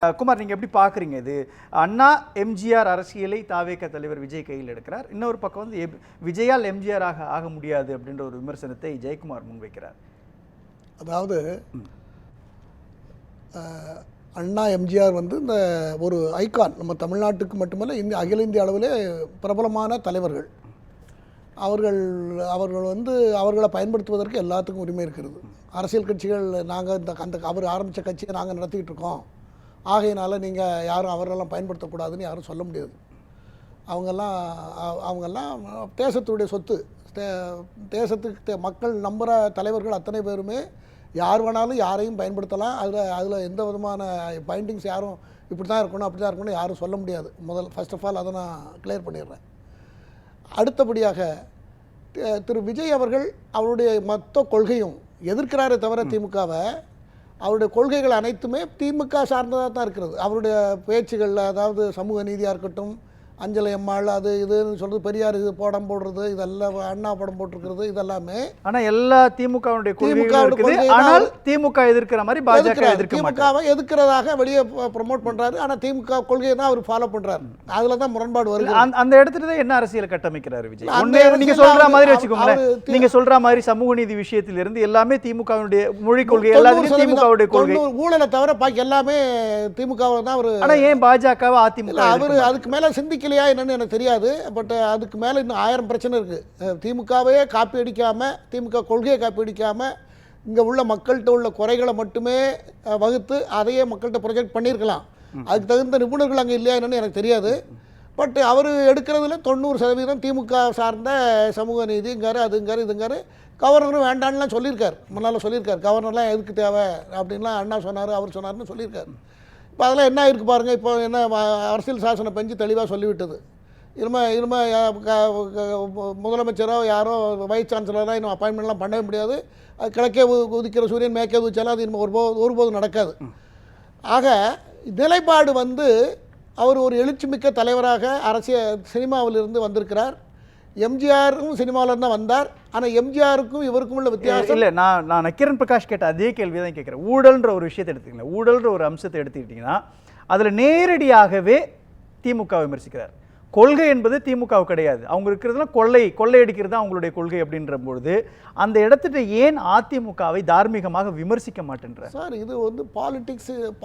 குமார், நீங்க எப்படி பாக்குறீங்க இது? அண்ணா எம்ஜிஆர் அரசியலை தாவேக தலைவர் விஜய் கையில் எடுக்கிறார். இன்னொரு பக்கம் வந்து விஜயால் எம்ஜிஆர் ஆக முடியாது அப்படின்ற ஒரு விமர்சனத்தை ஜெயக்குமார் முன்வைக்கிறார். அதாவது அண்ணா எம்ஜிஆர் வந்து இந்த ஒரு ஐகான், நம்ம தமிழ்நாட்டுக்கு மட்டுமல்ல அகில இந்திய அளவிலே பிரபலமான தலைவர்கள். அவர்கள் வந்து அவர்களை பயன்படுத்துவதற்கு எல்லாத்துக்கும் உரிமை இருக்கிறது. அரசியல் கட்சிகள் நாங்கள் அவர் ஆரம்பித்த கட்சியை நாங்கள் நடத்திக்கிட்டு இருக்கோம், ஆகையினால நீங்கள் யாரும் அவரெல்லாம் பயன்படுத்தக்கூடாதுன்னு யாரும் சொல்ல முடியாது. அவங்கெல்லாம் தேசத்துடைய சொத்து. தேசத்துக்கு மக்கள் நம்புகிற தலைவர்கள் அத்தனை பேருமே யார் வேணாலும் யாரையும் பயன்படுத்தலாம். அதில் எந்த விதமான பாயிண்டிங்ஸ் யாரும் இப்படி தான் இருக்கணும் அப்படி தான் இருக்கணும் யாரும் சொல்ல முடியாது. ஃபர்ஸ்ட் ஆஃப் ஆல் அதை நான் கிளியர் பண்ணிடுறேன். அடுத்தபடியாக திரு விஜய் அவர்கள் அவருடைய மொத்த கொள்கையும் எதிர்க்கிறாரே தவிர திமுகவை, அவருடைய கொள்கைகள் அனைத்துமே திமுக சார்ந்ததாக தான் இருக்கிறது. அவருடைய பேச்சுகளில், அதாவது சமூக நீதியாக இருக்கட்டும், அஞ்சலி அம்மாள் அது இதுன்னு சொல்கிறது, பெரியார் இது படம் போடுறது, இதெல்லாம் அண்ணா படம் போட்டிருக்கிறது, இதெல்லாமே ஆனால் எல்லா திமுகவுடைய ஆனால் திமுக எதிர்க்கிற மாதிரி பாஜக திமுகவை எதிர்க்கிறதாக வெளியே ப்ரொமோட் பண்ணுறாரு. ஆனால் திமுக கொள்கையை தான் அவர் ஃபாலோ பண்ணுறாரு. அதில் தான் முரண்பாடு வருது. அந்த இடத்துல தான் என்ன அரசியல் கட்டமைக்கிறாரு விஜய்? நீங்க சொல்ற மாதிரி வச்சுக்கோங்களேன், நீங்க சொல்ற மாதிரி சமூக நீதி விஷயத்திலிருந்து எல்லாமே திமுகவுடைய மொழி கொள்கை, எல்லாத்தையும் திமுகவுடைய கொள்கை. ஊழலை தவிர பாக்கி எல்லாமே திமுகவை தான் அவர். ஆனால் ஏன் பாஜகவை அதிமுக அவர் அதுக்கு மேலே சிந்திக்க என்னன்னு எனக்கு தெரியாது. பட் அதுக்கு மேலே இன்னும் 1000 பிரச்சனை இருக்குது. திமுகவையே காப்பி அடிக்காமல், திமுக கொள்கையை காப்பி அடிக்காமல், இங்கே உள்ள மக்கள்கிட்ட உள்ள குறைகளை மட்டுமே வகுத்து அதையே மக்கள்கிட்ட ப்ரொஜெக்ட் பண்ணியிருக்கலாம். அதுக்கு தகுந்த நிபுணர்கள் அங்கே இல்லையா என்னன்னு எனக்கு தெரியாது. பட் அவர் எடுக்கிறதுல 90% திமுக சார்ந்த சமூக நீதிங்காரு, அதுங்காரு, இதுங்காரு. கவர்னரும் வேண்டான்லாம் சொல்லியிருக்கார், முன்னால் சொல்லியிருக்கார். கவர்னர்லாம் எதுக்கு தேவை அப்படின்லாம் அண்ணா சொன்னார், அவர் சொன்னார்னு சொல்லியிருக்காரு. இப்போ அதெல்லாம் என்ன இருக்குது பாருங்கள். இப்போ என்ன அரசியல் சாசன பெஞ்சு தெளிவாக சொல்லிவிட்டது. இனிமேல் முதலமைச்சரோ யாரோ வைஸ் சான்சலராக இன்னும் அப்பாயின்மெண்ட்லாம் பண்ணவே முடியாது. அது கிழக்கே உதிக்கிற சூரியன் மேற்கே உதிச்சாலும் அது இன்னும் ஒருபோதும் நடக்காது. ஆக நிலைப்பாடு வந்து அவர் ஒரு எழுச்சிமிக்க தலைவராக சினிமாவிலிருந்து வந்திருக்கிறார். எம்ஜிஆரும் சினிமாவில் தான் வந்தார். ஆனால் எம்ஜிஆருக்கும் இவருக்கும் உள்ள வித்தியாசம் இல்லை. நான் நக்கீரன் பிரகாஷ் கேட்ட அதே கேள்வி தான் கேட்குறேன். ஊழல்ன்ற ஒரு விஷயத்தை எடுத்துக்கிட்டீங்கன்னா, ஊழல்ன்ற ஒரு அம்சத்தை எடுத்துக்கிட்டிங்கன்னா அதில் நேரடியாகவே திமுக விமர்சிக்கிறார். கொள்கை என்பது திமுக கிடையாது. அவங்க இருக்கிறதுலாம் கொள்ளையடிக்கிறது தான் அவங்களுடைய கொள்கை. அப்படின்ற பொழுது அந்த இடத்துல ஏன் அதிமுகவை தார்மீகமாக விமர்சிக்க மாட்டேன்ற சார்? இது வந்து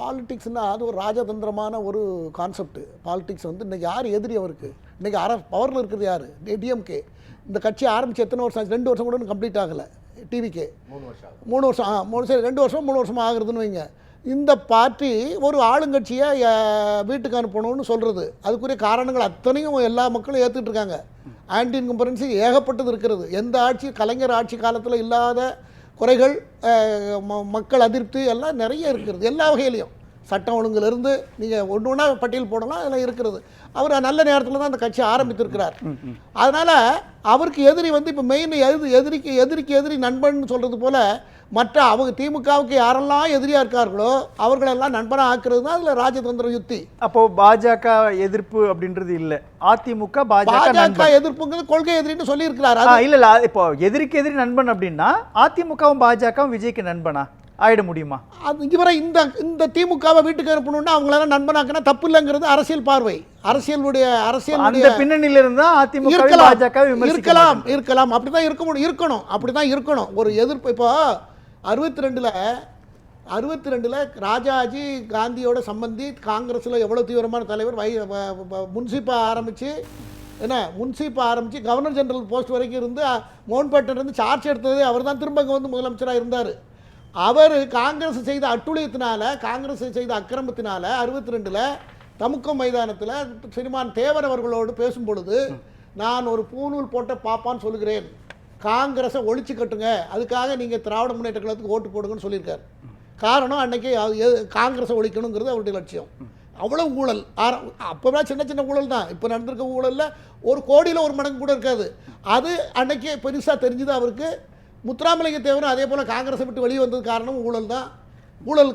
பாலிடிக்ஸ்னால் அது ஒரு ராஜதந்திரமான ஒரு கான்செப்ட். பாலிடிக்ஸ் வந்து இன்றைக்கி யார் எதிரி அவருக்கு? இன்றைக்கி பவரில் இருக்கிறது யார்? டிஎம்கே. இந்த கட்சி ஆரம்பித்து எத்தனை வருஷம் ஆச்சு? 2 வருஷம் கூட கம்ப்ளீட் ஆகலை. டிவிகே 3 வருஷம் சரி 2 வருஷம் 3 வருஷமாக ஆகுறதுன்னு வைங்க. இந்த பார்ட்டி ஒரு ஆளுங்கட்சியை வீட்டுக்கு அனுப்பணும்னு சொல்கிறது, அதுக்குரிய காரணங்கள் அத்தனையும் எல்லா மக்களும் ஏற்றுக்கிட்டு இருக்காங்க. ஆன்டி இன்கம்பரன்சி ஏகப்பட்டது இருக்கிறது. எந்த ஆட்சி, கலைஞர் ஆட்சி காலத்தில் இல்லாத குறைகள், மக்கள் அதிருப்தி எல்லாம் நிறைய இருக்கிறது. எல்லா வகையிலையும் சட்டம் ஒழுங்கிலிருந்து நீங்கள் ஒன்று ஒன்றா பட்டியல் போடலாம், அதெல்லாம் இருக்கிறது. அவர் நல்ல நேரத்தில் தான் அந்த கட்சி ஆரம்பித்திருக்கிறார். அதனால் அவருக்கு எதிரி வந்து இப்போ மெயின் எதிரிக்கு எதிரி நண்பன் சொல்கிறது போல் மற்ற அவங்க திமுகவுக்கு யாரெல்லாம் எதிரியாக இருக்கார்களோ அவர்களெல்லாம் நண்பனாக ஆக்குறது தான் அதில் ராஜதந்திர யுத்தி. அப்போ பாஜக எதிர்ப்பு அப்படின்றது இல்லை, அதிமுக பாஜக எதிர்ப்புங்கிறது கொள்கை எதிரின்னு சொல்லியிருக்கிறார். இல்லை இப்போ எதிரிக்கு எதிரி நண்பன் அப்படின்னா அதிமுகவும் பாஜகவும் விஜய்க்கு நண்பனா ஆயிட முடியுமா? அது இவரை இந்த திமுகவை வீட்டுக்கு அனுப்பணும்னா அவங்களெல்லாம் நண்பனாக்குனா தப்பு இல்லைங்கிறது அரசியல் பார்வை. அரசியல் பின்னணியில இருந்தா அதிமுக பாஜக இருக்கலாம். அப்படிதான் இருக்கணும். அப்படிதான் இருக்கணும் ஒரு எதிர்ப்பு. இப்போ 62ல் ராஜாஜி காந்தியோட சம்பந்தி, காங்கிரஸில் எவ்வளோ தீவிரமான தலைவர், முன்சிப்பா ஆரம்பித்து கவர்னர் ஜெனரல் போஸ்ட் வரைக்கும் இருந்து மவுண்ட்பேட்டன்லேருந்து சார்ஜ் எடுத்ததே அவர் தான். திரும்ப அங்கே வந்து முதலமைச்சராக இருந்தார். அவர் காங்கிரஸ் செய்த அட்டுழியத்தினால, காங்கிரஸ் செய்த அக்கிரமத்தினால 62ல் தமுக்கம் மைதானத்தில் ஸ்ரீமான் தேவர் அவர்களோடு பேசும் பொழுது, நான் ஒரு பூநூல் போட்ட பாப்பான்னு சொல்லுகிறேன், காங்கிரஸை ஒழிச்சு கட்டுங்க, அதுக்காக நீங்கள் திராவிட முன்னேற்ற கழகத்துக்கு ஓட்டு போடுங்கன்னு சொல்லியிருக்கார். காரணம் அன்னைக்கு காங்கிரஸை ஒழிக்கணுங்கிறது அவருடைய லட்சியம். அவ்வளோ ஊழல். அப்போவே சின்ன ஊழல் தான். இப்போ நடந்திருக்க ஊழலில் 1 கோடியில் 1 மடங்கு கூட இருக்காது. அது அன்னைக்கு பெருசாக தெரிஞ்சுது அவருக்கு. முத்துராமலிங்க தேவரும் அதே போல் காங்கிரஸை விட்டு வெளியே வந்தது காரணம் ஊழல் தான்.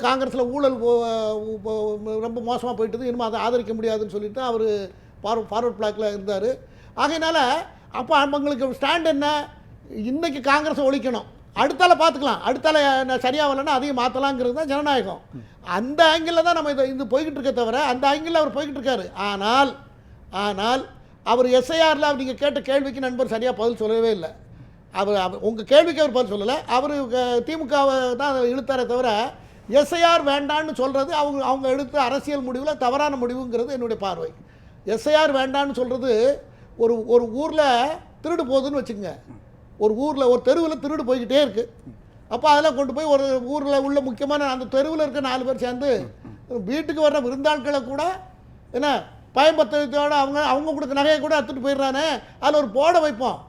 காங்கிரஸில் ஊழல் ரொம்ப மோசமாக போயிட்டது, இனிமேல் அதை ஆதரிக்க முடியாதுன்னு சொல்லிட்டு அவர் ஃபார்வர்ட் பிளாக்கில் இருந்தார். ஆகையினால அப்போ அவங்களுக்கு ஸ்டாண்ட் என்ன? இன்றைக்கி காங்கிரஸை ஒழிக்கணும், அடுத்தால பார்த்துக்கலாம், அடுத்தால சரியாக வரலன்னா அதையும் மாற்றலாங்கிறது தான் ஜனநாயகம். அந்த ஆங்கிளில் தான் நம்ம இது போய்கிட்டு இருக்க தவிர அந்த ஆங்கிளில் அவர் போய்கிட்டு இருக்காரு. ஆனால் அவர் எஸ்ஐஆரில் நீங்கள் கேட்ட கேள்விக்கு நண்பர் சரியாக பதில் சொல்லவே இல்லை. அவர் உங்கள் கேள்விக்கு அவர் பதில் சொல்லலை. அவர் திமுகவை தான் அதை இழுத்தாரே தவிர எஸ்ஐஆர் வேண்டான்னு சொல்கிறது அவங்க எடுத்த அரசியல் முடிவில் தவறான முடிவுங்கிறது என்னுடைய பார்வை. எஸ்ஐஆர் வேண்டான்னு சொல்கிறது, ஒரு ஊரில் திருடு போகுதுன்னு வச்சுக்கோங்க. ஒரு ஊரில் ஒரு தெருவில் திருடு போய்கிட்டே இருக்குது. அப்போ அதெல்லாம் கொண்டு போய் ஒரு ஊரில் உள்ள முக்கியமான அந்த தெருவில் இருக்க 4 பேர் சேர்ந்து வீட்டுக்கு வர்ற விருந்தாட்களை கூட என்ன பயன்படுத்தோட அவங்க கொடுக்க நகையை கூட எடுத்துகிட்டு போயிடுறானே, அதில் ஒரு போர்டை வைப்போம்,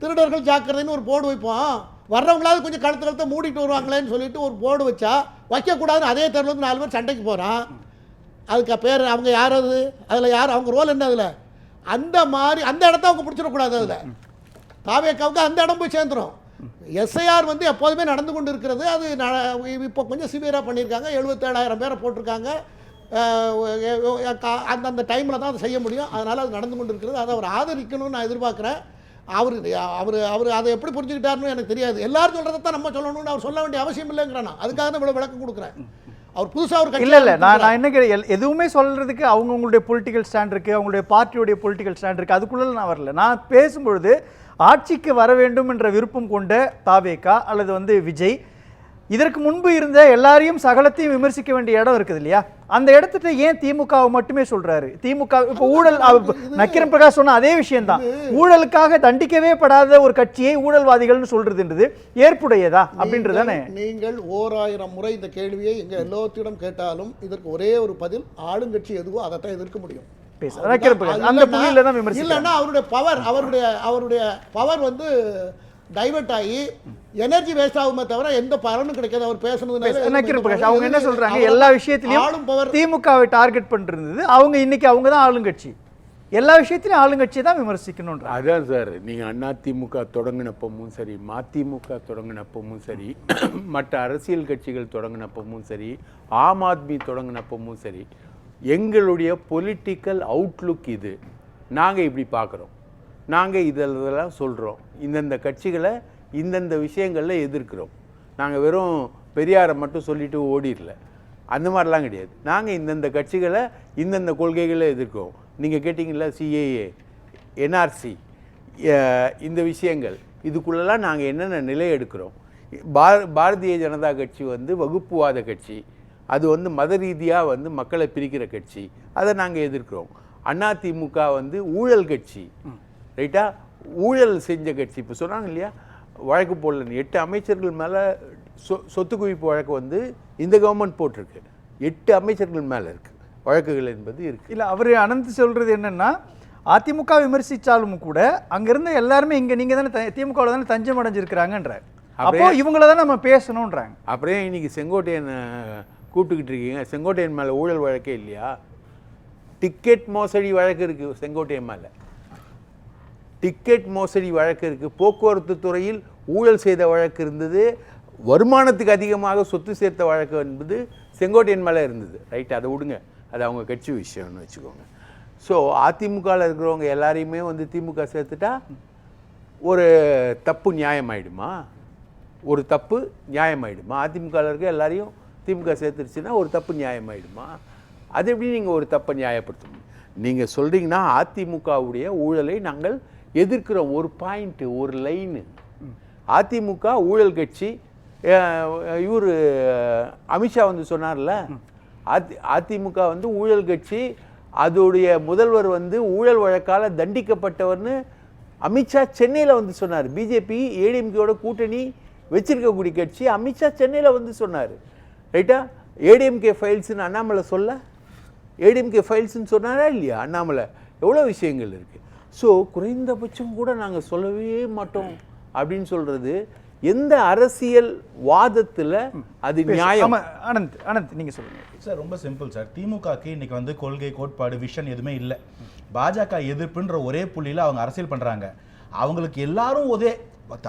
திருடர்கள் ஜாக்கிரதைன்னு ஒரு போர்டு வைப்போம். வர்றவங்களாவது கொஞ்சம் கழுத்தை மூடிட்டு வருவாங்களேன்னு சொல்லிட்டு ஒரு போர்டு வச்சா வைக்கக்கூடாதுன்னு அதே தெருவில் வந்து 4 பேர் சண்டைக்கு போகிறான். அதுக்கு பேர் அவங்க யாராவது அதில் யார் அவங்க ரோல் என்ன? அதில் அந்த மாதிரி அந்த இடத்த அவங்க பிடிச்சிடக்கூடாது. அதில் தாவேக்காவுக்கு அந்த இடம் போய் சேர்ந்துடும். எஸ்ஐஆர் வந்து எப்போதுமே நடந்து கொண்டு இருக்கிறது. அது இப்போ கொஞ்சம் சிவியராக பண்ணியிருக்காங்க. 77,000 பேரை போட்டிருக்காங்க. அந்த டைமில் தான் அதை செய்ய முடியும். அதனால் அது நடந்து கொண்டு இருக்கிறது. அதை அவர் ஆதரிக்கணும்னு நான் எதிர்பார்க்குறேன். அவர் அதை எப்படி புரிஞ்சுக்கிட்டாருன்னு எனக்கு தெரியாது. எல்லாரும் சொல்கிறத தான் நம்ம சொல்லணும்னு அவர் சொல்ல வேண்டிய அவசியம் இல்லைங்கிறானா. அதுக்காக தான் இவ்வளோ விளக்கம் கொடுக்குறேன். அவர் புதுசாக ஒரு இல்லை நான் என்ன எதுவுமே சொல்கிறதுக்கு அவங்களுடைய பொலிட்டிக்கல் ஸ்டாண்ட் இருக்குது, அவங்களுடைய பார்ட்டியுடைய பொலிட்டிக்கல் ஸ்டாண்ட் இருக்குது. அதுக்குள்ளே நான் வரல. நான் பேசும்பொழுது ஆட்சிக்கு வர வேண்டும் என்ற விருப்பம் கொண்ட தாவேகா அல்லது வந்து விஜய், இதற்கு முன்பு இருந்த எல்லாரையும் சகலத்தையும் விமர்சிக்க வேண்டிய இடம் இருக்குது இல்லையா? அந்த இடத்துல ஏன் திமுகவை மட்டுமே சொல்றாரு? திமுக இப்போ ஊழல், நக்கீரன் பிரகாஷ் சொன்ன அதே விஷயம்தான். ஊழலுக்காக தண்டிக்கவே படாத ஒரு கட்சியை ஊழல்வாதிகள்னு சொல்றதுன்றது ஏற்புடையதா அப்படின்றதானே? நீங்கள் 1000 முறை இந்த கேள்வியை எங்க எல்லாத்திடம் கேட்டாலும் இதற்கு ஒரே ஒரு பதில், ஆளுங்கட்சி எதுவோ அதைத்தான் எதிர்க்க முடியும். அந்த புள்ளியில தான் விமர்சனம். இல்லைன்னா அவருடைய பவர் வந்து டைவர்ட் ஆகி எனர்ஜி வேஸ்ட் ஆகுமே தவிர எந்த பலனும் கிடைக்காது. அவர் பேசுனது அவங்க என்ன சொல்றாங்க, எல்லா விஷயத்திலையும் திமுகவை டார்கெட் பண்ணிருந்தது அவங்க, இன்னைக்கு அவங்க தான் ஆளுங்கட்சி, எல்லா விஷயத்திலும் ஆளுங்கட்சியை தான் விமர்சிக்கணும். அதான் சார், நீங்க அதிமுக தொடங்கினப்பமும் சரி, மதிமுக தொடங்கினப்பமும் சரி, மற்ற அரசியல் கட்சிகள் தொடங்கினப்பமும் சரி, ஆம் ஆத்மி தொடங்கினப்பமும் சரி, எங்களுடைய பொலிட்டிக்கல் அவுட்லுக் இது. நாங்கள் இப்படி பார்க்குறோம், நாங்கள் இதெல்லாம் சொல்கிறோம், இந்தந்த கட்சிகளை இந்தந்த விஷயங்களில் எதிர்க்கிறோம். நாங்கள் வெறும் பெரியாரை மட்டும் சொல்லிட்டு ஓடிடல, அந்த மாதிரிலாம் கிடையாது. நாங்கள் இந்தந்த கட்சிகளை இந்தந்த கொள்கைகளை எதிர்க்கிறோம். நீங்கள் கேட்டிங்களா சிஏஏ, என்ஆர்சி, இந்த விஷயங்கள், இதுக்குள்ளெல்லாம் நாங்கள் என்னென்ன நிலை எடுக்கிறோம். பாரதிய ஜனதா கட்சி வந்து வகுப்புவாத கட்சி, அது வந்து மத ரீதியாக வந்து மக்களை பிரிக்கிற கட்சி, அதை நாங்கள் எதிர்க்கிறோம். அதிமுக வந்து ஊழல் கட்சி, ரைட்டா, ஊழல் செஞ்ச கட்சி. இப்போ சொன்னாங்க இல்லையா, வழக்கு போடல 8 அமைச்சர்கள் மேலே சொத்து குவிப்பு வழக்கு வந்து இந்த கவர்மெண்ட் போட்டிருக்கு. 8 அமைச்சர்கள் மேலே இருக்குது வழக்குகள் என்பது இருக்குது. இல்லை, அவர் அனந்த் சொல்கிறது என்னென்னா, அதிமுக விமர்சித்தாலும் கூட அங்கேருந்து எல்லாருமே இங்கே நீங்கள் தானே திமுகவில் தானே தஞ்சம் அடைஞ்சிருக்கிறாங்கன்ற, அப்போ இவங்கள தான் நம்ம பேசணுன்றாங்க. அப்படியே இன்னைக்கு செங்கோட்டையன் கூப்பிட்டுக்கிட்டு இருக்கீங்க. செங்கோட்டையன் மேலே ஊழல் வழக்கே இல்லையா? டிக்கெட் மோசடி வழக்கு இருக்குது செங்கோட்டையன் மேலே, டிக்கெட் மோசடி வழக்கு இருக்குது. போக்குவரத்து துறையில் ஊழல் செய்த வழக்கு இருந்தது. வருமானத்துக்கு அதிகமாக சொத்து சேர்த்த வழக்கு என்பது செங்கோட்டையன் மேலே இருந்தது. ரைட், அதை விடுங்க, அது அவங்க கட்சி விஷயம்னு வச்சுக்கோங்க. ஸோ அதிமுகவில் இருக்கிறவங்க எல்லாரையுமே வந்து திமுக சேர்த்துட்டா ஒரு தப்பு நியாயமாயிடுமா? ஒரு தப்பு நியாயமாயிடுமா? அதிமுகவில் இருக்க எல்லாரையும் திமுக சேர்த்துருச்சுன்னா ஒரு தப்பு நியாயமாயிடுமா? அது எப்படி நீங்கள் ஒரு தப்பை நியாயப்படுத்தணும்? நீங்கள் சொல்கிறீங்கன்னா அதிமுகவுடைய ஊழலை நாங்கள் எதிர்க்கிறோம். ஒரு பாயிண்ட்டு, ஒரு லைனு. அதிமுக ஊழல் கட்சி. இவர் அமித்ஷா வந்து சொன்னார்ல, அதிமுக வந்து ஊழல் கட்சி, அதோடைய முதல்வர் வந்து ஊழல் வழக்கால் தண்டிக்கப்பட்டவர்னு அமித்ஷா சென்னையில் வந்து சொன்னார். பிஜேபி ஏடிஎம்கேயோட கூட்டணி வச்சிருக்கக்கூடிய கட்சி. அமித்ஷா சென்னையில் வந்து சொன்னார். ரைட்டா, ஏடிஎம்கே ஃபைல்ஸ்ன்னு அண்ணாமலை சொல்ல, ஏடிஎம்கே ஃபைல்ஸ்ன்னு சொன்னாரா இல்லையா அண்ணாமலை? எவ்வளோ விஷயங்கள் இருக்குது. ஸோ குறைந்தபட்சம் கூட நாங்கள் சொல்லவே மாட்டோம் அப்படின்னு சொல்கிறது எந்த அரசியல் வாதத்தில் அது நியாயம்? அனந்த் நீங்கள் சொல்லுங்கள் சார். ரொம்ப சிம்பிள் சார். திமுகக்கு இன்னைக்கு வந்து கொள்கை, கோட்பாடு, விஷன் எதுவுமே இல்லை. பாஜக எதிர்ப்புன்ற ஒரே புள்ளியில் அவங்க அரசியல் பண்ணுறாங்க. அவங்களுக்கு எல்லாரும் ஒரே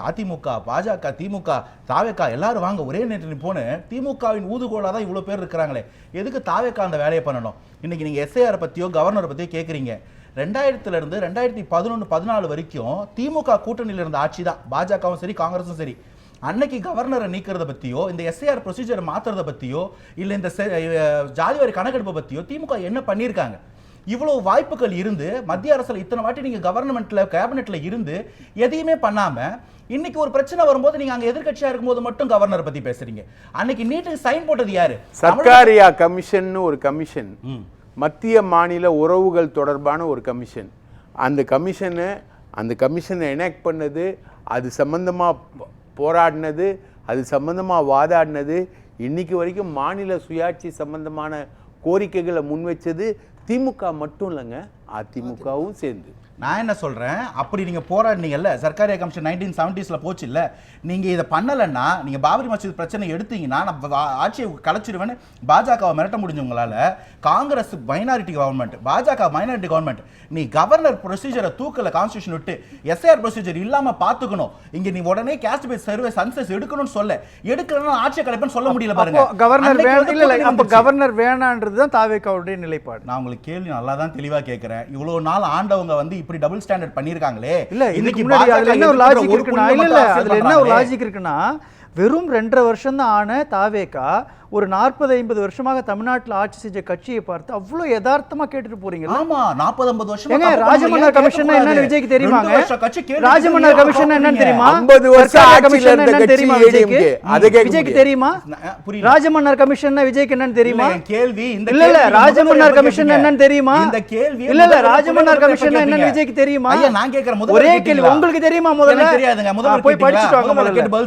அதிமுக, பாஜக, திமுக, தாவேக்கா எல்லாரும் வாங்க ஒரே நேற்று போன திமுகவின் ஊதுகோலாக தான் இவ்வளோ பேர் இருக்கிறாங்களே, எதுக்கு தாவேக்கா அந்த வேலையை பண்ணணும்? இன்னைக்கு நீங்கள் எஸ்ஐஆரை பற்றியோ கவர்னரை பற்றியோ கேட்குறீங்க. 2000 2011-14 வரைக்கும் திமுக கூட்டணியில் இருந்த ஆட்சி தான், பாஜகவும் சரி காங்கிரஸும் சரி. அன்னைக்கு கவர்னரை நீக்கிறத பத்தியோ இந்த எஸ்ஐஆர் ப்ரொசீஜரை மாத்துறத பத்தியோ இல்ல இந்த ஜாதிவாரி கணக்கெடுப்பை பத்தியோ திமுக என்ன பண்ணியிருக்காங்க? இவ்வளவு வாய்ப்புகள் இருந்து மத்திய அரசுல இத்தனை வாட்டி நீங்க கவர்மெண்ட்ல கேபினெட்ல இருந்து எதையுமே பண்ணாம இன்னைக்கு ஒரு பிரச்சனை வரும்போது நீங்க அங்க எதிர்க்கட்சியா இருக்கும்போது மட்டும் கவர்னர் பத்தி பேசுறீங்க. அன்னைக்கு நீட்டுக்கு சைன் போட்டது யாரு? சர்க்காரியா கமிஷன் ஒரு கமிஷன், மத்திய மாநில உறவுகள் தொடர்பான ஒரு கமிஷன். அந்த கமிஷனை எனாக்ட் பண்ணது, அது சம்பந்தமா போராடினது, அது சம்பந்தமா வாதாடினது, இன்னைக்கு வரைக்கும் மாநில சுயாட்சி சம்பந்தமான கோரிக்கைகளை முன்வச்சது திமுக மட்டும் இல்லைங்க, அதிமுகவும் சேர்ந்து. நான் என்ன சொல்றேன், அப்படி நீங்க போராடினீங்கல்ல, சர்க்காரியா கமிஷன் 1970s போச்சு இல்ல, நீங்க இதை பண்ணலன்னா, நீங்க பாபரி மசூதி பிரச்சனை எடுத்தீங்கன்னா நான் ஆட்சியை கலைச்சிருவேன்னு பாஜகவை மிரட்ட முடிஞ்சவங்களால, காங்கிரஸ் மைனாரிட்டி கவர்மெண்ட், பாஜக மைனாரிட்டி கவர்மெண்ட், நீ கவர்னர் ப்ரொசீஜரை தூக்கல, கான்ஸ்டிடியூஷன் விட்டு எஸ்ஐஆர் ப்ரொசீஜர் இல்லாம பாத்துக்கணும், இங்க நீ உடனே கேஸ்ட் பேஸ் சர்வே சென்சஸ் எடுக்கணும்னு சொல்ல, எடுக்கலன்னா ஆட்சியை கலைப்பேன்னு சொல்ல முடியல பாருங்க. கவர்னர் அப்ப கவர்னர் வேணான்றது தான் தாவேகாவுடைய நிலைப்பாடு. நான் உங்களுக்கு கேள்வி நல்லா தான் தெளிவா கேட்கிறேன். இவ்வளவு நாள் ஆண்டவங்க வந்து இப்படி டபுள் ஸ்டாண்டர்ட் பண்ணிருக்காங்களே, இல்ல இதுக்கு முன்னாடி அதுல என்ன ஒரு லாஜிக் இருக்குன்னா, இல்ல அதுல என்ன ஒரு லாஜிக் இருக்குன்னா, வெறும் 2.5 வருஷம் தான் ஆன தாவேகா ஒரு 40-50 வருஷமாக தமிழ்நாட்டில் ஆட்சி செஞ்ச கட்சியை பார்த்து அவ்வளவு யதார்த்தமா கேட்டுட்டு போறீங்க. ஆமா, 40-50 வருஷம். ஏங்க ராஜமன்னார் கமிஷன் என்னன்னு விஜய்க்கு தெரியுமாங்க? ராஜமன்னார் கமிஷன் என்னன்னு தெரியுமா? 50 வருஷம் ஆட்சியில இருந்த கட்சி தெரியுமா விஜய்க்கு? விஜய்க்கு தெரியுமா? ராஜமன்னார் கமிஷன் விஜய்க்கு என்னன்னு தெரியுமா? கேள்வி இந்த இல்ல இல்ல ராஜமன்னார் கமிஷன் என்னன்னு தெரியுமா? இந்த கேள்வி இல்ல இல்ல ராஜமன்னார் கமிஷன் என்னன்னு விஜய்க்கு தெரியுமா? ஐயா நான் கேக்குற முதல்ல ஒரே கேள்வி உங்களுக்கு தெரியுமா? முதல்ல தெரியாதுங்க. முதல்ல போய் படிச்சுட்டு வாங்க.